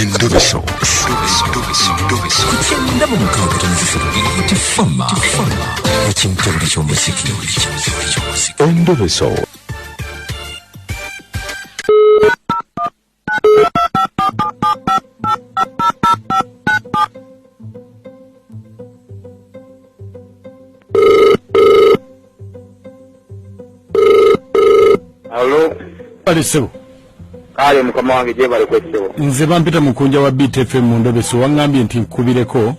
Endobeso. Kugenda mu mukaaga tifama ekintu eky'omuziki. Endobeso. Hello. Balisewo. Kale mukama wange je bali kwetsewo. Nze bampita Mukunja wa BTFM mu Endobeso wangambye nti nkubireko.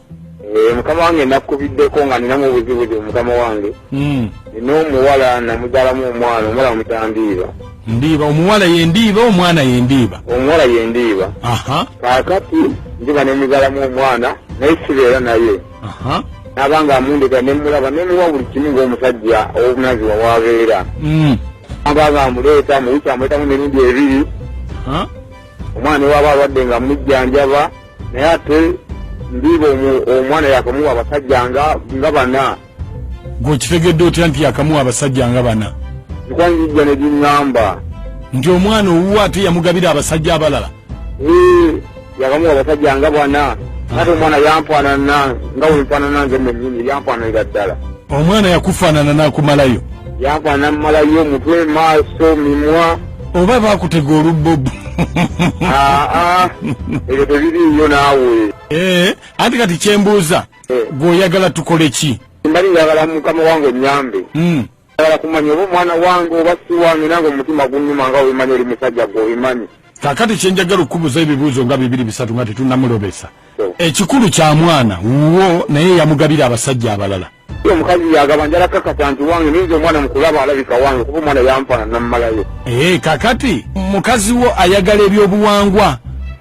Mukama wange nakubiddeko nga nina mu buzibu mukama wange. Nino omuwala namudalamu omwana mutandiiba. Ndiiba omuwala ye ndiiba omwana ye ndiiba. Omuwala ye ndiiba. Aha. Kakati ndiba nemudalamu omwana naisibeera naye. Aha. Nabanga amundeka nemulaba nemuwa buli kimu ng'omusajja obunazi wawabeera. Abanga amuleeta muyita amuleta mu mirundi ebiri. Omwana waba alwadde nga mujjanjaba naye ate ndiiba omwana yakamuwa abasajja nga bana. Gwekitegedde otya nti yakamuwa abasajja nga bana? Nkwanjijja ne giŋŋamba nti omwana owuwa ate yamugabira abasajja abalala? Yakamuwa abasajja nga bana ate omwana yampanana nga wenfanana nze mennyini yampananira ddala. Omwana yakufaanana n'akumalayo? Yampanana mmalayo mutwe maaso mimwa. Oba bakutega olubbobu? Ebyo tebiriiyo naawe. Anti kati kyembuuza gw'oyagala tukole ki? Mbali njagala mukama wange nnyambe. Njagala kumanya oba omwana wange oba si wange nange omutima gunnuma nga wemanyi oli musajja gw'obimanyi. Kaakati kyenjagala okubuuza ebibuuzo nga 2-3 nga tetunnamulobesa. Ekikulu kya mwana wuwo naye yamugabira abasajja abalala. Omukazi yagaba njala kakata nti wange ninze omwana mukulaba alabika wange kuba omwana yampana nammalayo. Kakati mukazi wo ayagala ebyobuwangwa.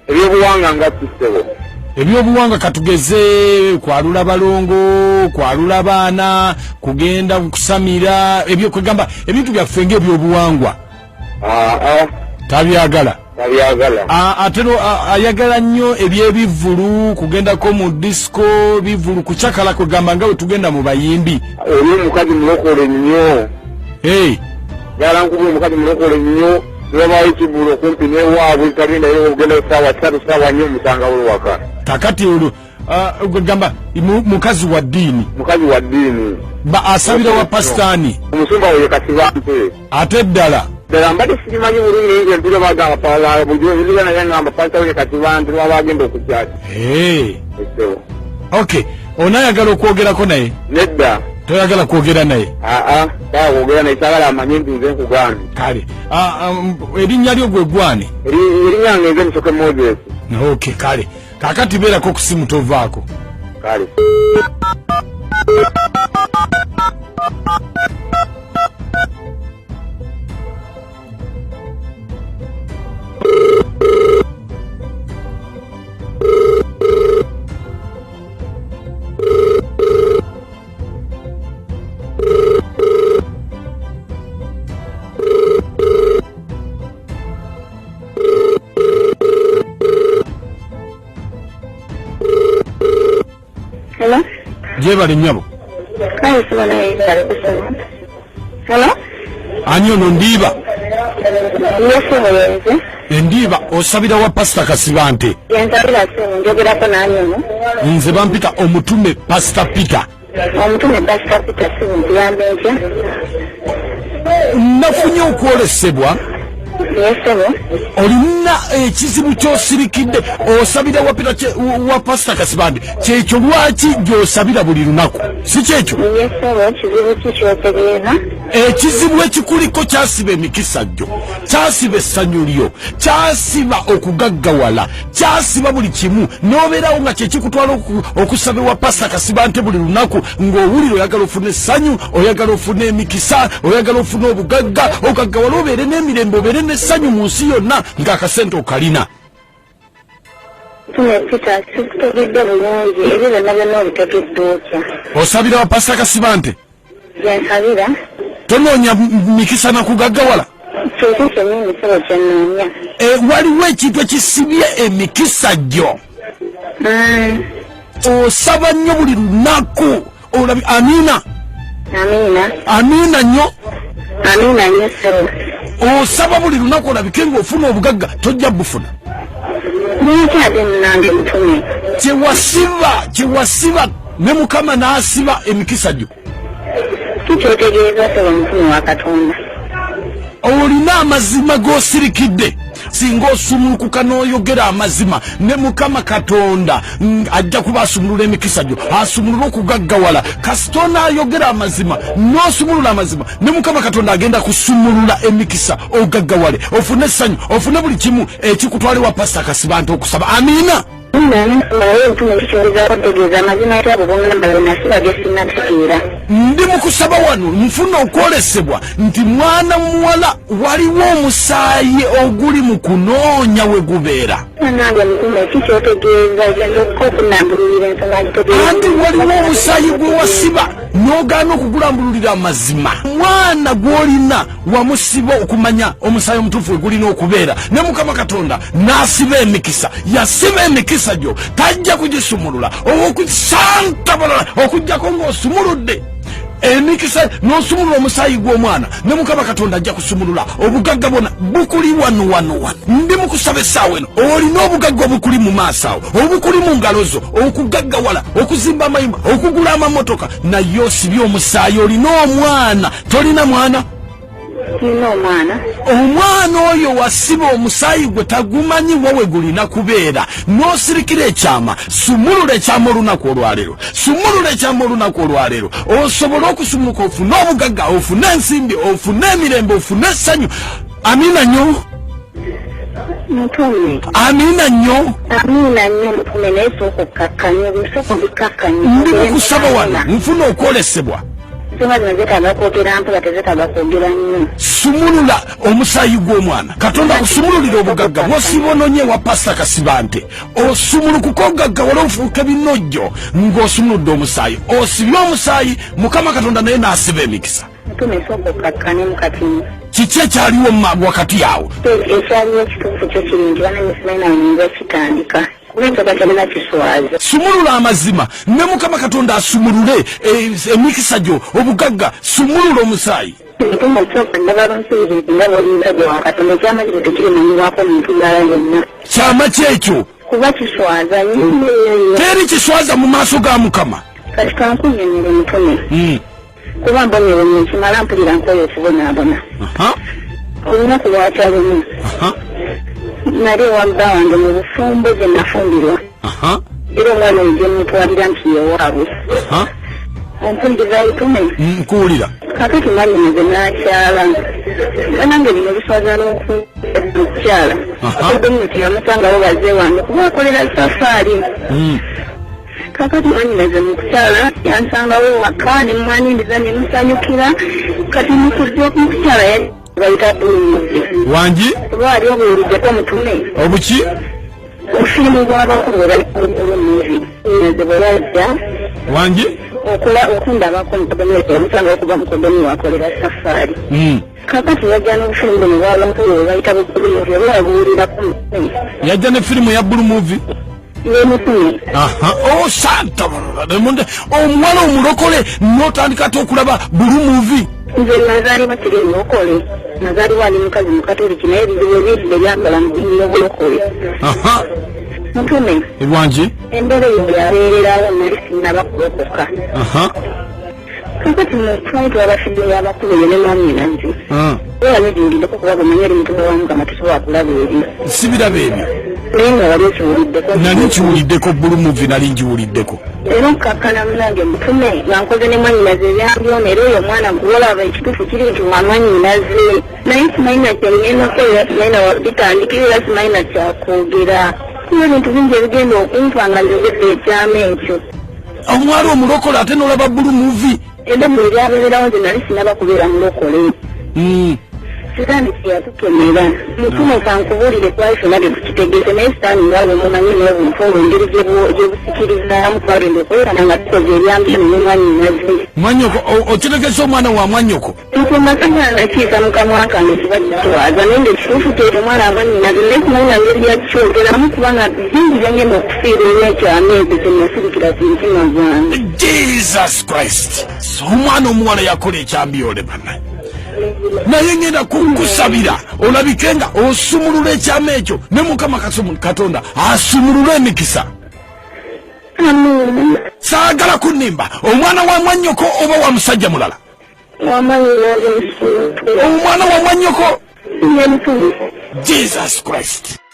Ebyobuwangwa nga kisebo. Ebyobuwangwa katugeze kwalula balongo, kwalula baana, kugenda kusamira, ebyo kwegamba ebintu byaffe ng'ebyobuwangwa. Tabyagala. Atero ayagala nnyo ebyebivulu, kugendako mu disco bivulu, kucakala kwegamba nga we tugenda mu bayimbi. Oli omukazi mulokole nnyo. Yala nkuba omukazi mulokole nnyo. Lwabawo ekivulu okumpi n'ewaabwe tagenda yo ogenda ssaawa 3 ssaawa 4 musanga olu waka. Kakati olwo gwegamba mukazi wa ddiini. Mukazi wa ddiini. Asabira wa pasitaani. Omusumba we Kasibante. Ate ddala. Ddala mbadde simanyi bulungi nze mpira bagamba pala bujo nziga naye ngamba pasita we Kasibante lwaba agenda okukyati. Okay. Onayagala okwogerako naye? Nedda. Toyagala kwogera naye? Kwogera naye sagala amanye nti nze nkugambye. Kale. Erinnya lyo gwe gwane? Erinnya nge nze Musoke Moses. Okay, kale. Kakati beerako ku simu tovaako. Kale. Hello? Jebali nnyabo. Kale sibona yali kusoma. Hello? Anyono ndiiba. Yesu Endiiba osabira wa Pastor Kasibante. Yansabira simu njogerako n'anyono. Nze bampita omutume Pastor Peter. Omutume Pastor Peter simu ntiyambe ntya. Nafunye okwolesebwa. Olina ekizibu ky'osirikidde osabira wa Pastor Kasibante. Kyekyo lwaki gy'osabira buli lunaku? Si kyekyo? Ekizibu ekikuliko kyasiba emikisa gyo, kyasiba essanyu lyo, kyasiba okugaggawala, kyasiba buli kimu, n'obeerawo nga kyekikutwala okusaba wa Pastor Kasibante buli lunaku ng'owulira oyagala ofune essanyu, oyagala ofune emikisa, oyagala ofune obugagga, ogaggawala obeere n'emirembe, obeere n'essanyu mu nsi yonna ng'akasente okalina. Osabira wa Pastor Kasibante? Yansabira. Tonoonya mikisa na kugaggawala? Waliwo ekintu ekisibye emikisa gyo. Osaba nnyo buli lunaku. Amina. Amina nnyo. Osaba buli lunaku olabike ng'ofuna obugagga tojja bufuna. Nikyade nange mutume. Kiwasiba ne Mukama n'asiba emikisa gyo. Kikyotegeeza sebo mutume wa Katonda. Olina amazima g'osirikidde singa osumulukuka n'oyogera amazima ne Mukama Katonda ajja kuba asumulula emikisa gyo, asumulula okugaggawala. Kasitona ayogera amazima n'osumulula amazima ne Mukama Katonda agenda kusumulula emikisa ogaggawale, ofune essanyu, ofune buli kimu ekikutwale wa Pastor Kasibante okusaba. Amiina. Ndi mukusaba wano nfuna okwolesebwa nti mwana muwala waliwo omusaayi oguli mu kunoonya we gubeera. Anti waliwo omusaayi gwe wasiba n'ogaana okugulambululira amazima. Mwana gw'olina wamusiba okumanya omusaayi omutuufu we gulina okubeera. Ne Mukama Katonda n'asiba emikisa, yasiba emikisa gyo tajja kugisumulula okusantabala okujjako ng'osumuludde emikisa n'osumulula omusaayi gw'omwana ne Mukama Katonda ajja kusumulula obugagga bwonna bukuli wano. Ndi mukusaba essaawa eno olina obugagga obukuli mu maaso awo, obukuli mu ngalo zo, okugaggawala, okuzimba amayumba, okugula amamotoka, naye osibye omusaayi. Olina omwana, tolina mwana? Omwana oyo wasiba omusaayi gwe tagumanyi wowe gulina kubeera n'osirikira ekyama. Sumulula ekyama olunaku olwaleero, osobole okusumuluka, ofune obugagga, ofune ensimbi, ofune emirembe, ofune essanyu. Amiina nnyo. mutume naye sooka okkakkanya ebisoko bikakkanya. Ndi mukusaba wano nfuna okwolesebwa. Sumulula omusaayi gw'omwana. Katonda akusumululira obugagga bw'osibononye wa Pastor Kasibante. Osumulukuka ogaggawala ofuuka binojjo ng'osumuludde omusaayi. Osibye omusaayi, Mukama Katonda naye n'asiba emikisa. Kiki ekyaliwo wakati awo? Ekyaliwo ekituufu kyo kiri nti bananyisimaina nga kitandika. Sumulula amazima ne Mukama Katonda asumulule emikisa gyo, obugagga. Sumulula omusaayi. Kyama kyekyo kuba kiswaza teri kiswaza mu maaso ga Mukama. Kati kankunyonera mutume kuba mbonero nkimala mpulira nkoyo okubonaabona. Olunaku lwakyalimu nali wabba wange mu bufumbo gye nafumbirwa era omwana oyo gye mutwalira nti yewaabwe. Ompuliriza itume nkuwulira. Kakati mwalimu gye n'akyala banange bino biswaza n'okukyala nti yamusangawo bazee wange kuba akolera safaari. Kakati mwanyinaze mu kukyala yansangawo waka ne mwanindiza ne musanyukira. Kati mukujja okukyala bayita bulumuzi wangi kuba ali obuwuliddeko mutume obuki Filimu bw'abakulu bwe bw'ayajja wangi okundabako mukodoni omusanga okuva mukodoni wakolera safaari. Kakati yajja n'obufilimu buno bw'abakulu bwe bayita bulumuzi oba yabuwulirako mutume. Yajja ne firimu ya bulumuvi mutume. Santa omwana omulokole n'otandika ate okulaba bulumuvi. Nze nazaali bakiri omulokole, nazaali wali mukazi mukatoliki naye ebizibu ebingi byambala mu ddiini y'obulokole. Mutume wangi embeera eyo yabeererawo nali sinnaba kulokoka. Kakati twali twabafidde y'abakulu eyo ne mwanyinaze era nejuliddeko kuba bwemanyi eri mutume wa Mukama tosobola kulaba eri. Sibiraba ebyo naye nga wali okiwuliddeko. Nali nkiwuliddeko bulumuvi, nali nkiwuliddeko. Era nkakkana munange mutume nga nkoze ne mwanyinaze ebyambyona era oyo omwana gwolaba ekituufu kiri nti mwa mwanyinaze naye simayina kyengendako era simayina wabitandikira era simayina kyakwogera. Kuba ebintu bingi ebigenda okumpa nga njogedde ekyama ekyo. Omwali omulokole ate n'olaba bulumuvi. Era mu ebyabeererawo nze nali sinaba kubeera mulokole. Sitaani kyeyatukenera mutume kankubuulire kwali fena tetukitegeeze naye sitaani ngawe mumanyi n'obunfulu engeri gyebusikirizamu twagenda okwekana nga tukoze ebyambyo nemwanyinaze. Mwanyoko okitegese omwana wa mwanyoko? Nkumasanya nakiika mukamwa kange kibagitwaza naye ng'ekituufu kyekyo omwana amwanyinaze naye kumanya ngeri yakikyogeramu kubanga bingi byangenda okufiira olw'ekyama ekyo kyenasirikira sintima zange. Jesus Christ! Omwana omuwala yakola ekyambyole bana. naye ngenda kukusabira olabikenga osumulula ekyama ekyo ne Mukama Katonda asumulula emikisa. Saagala kunnimba omwana wa mwannyoko oba wa musajja mulala. Omwana wa mwannyoko. Jesus Christ.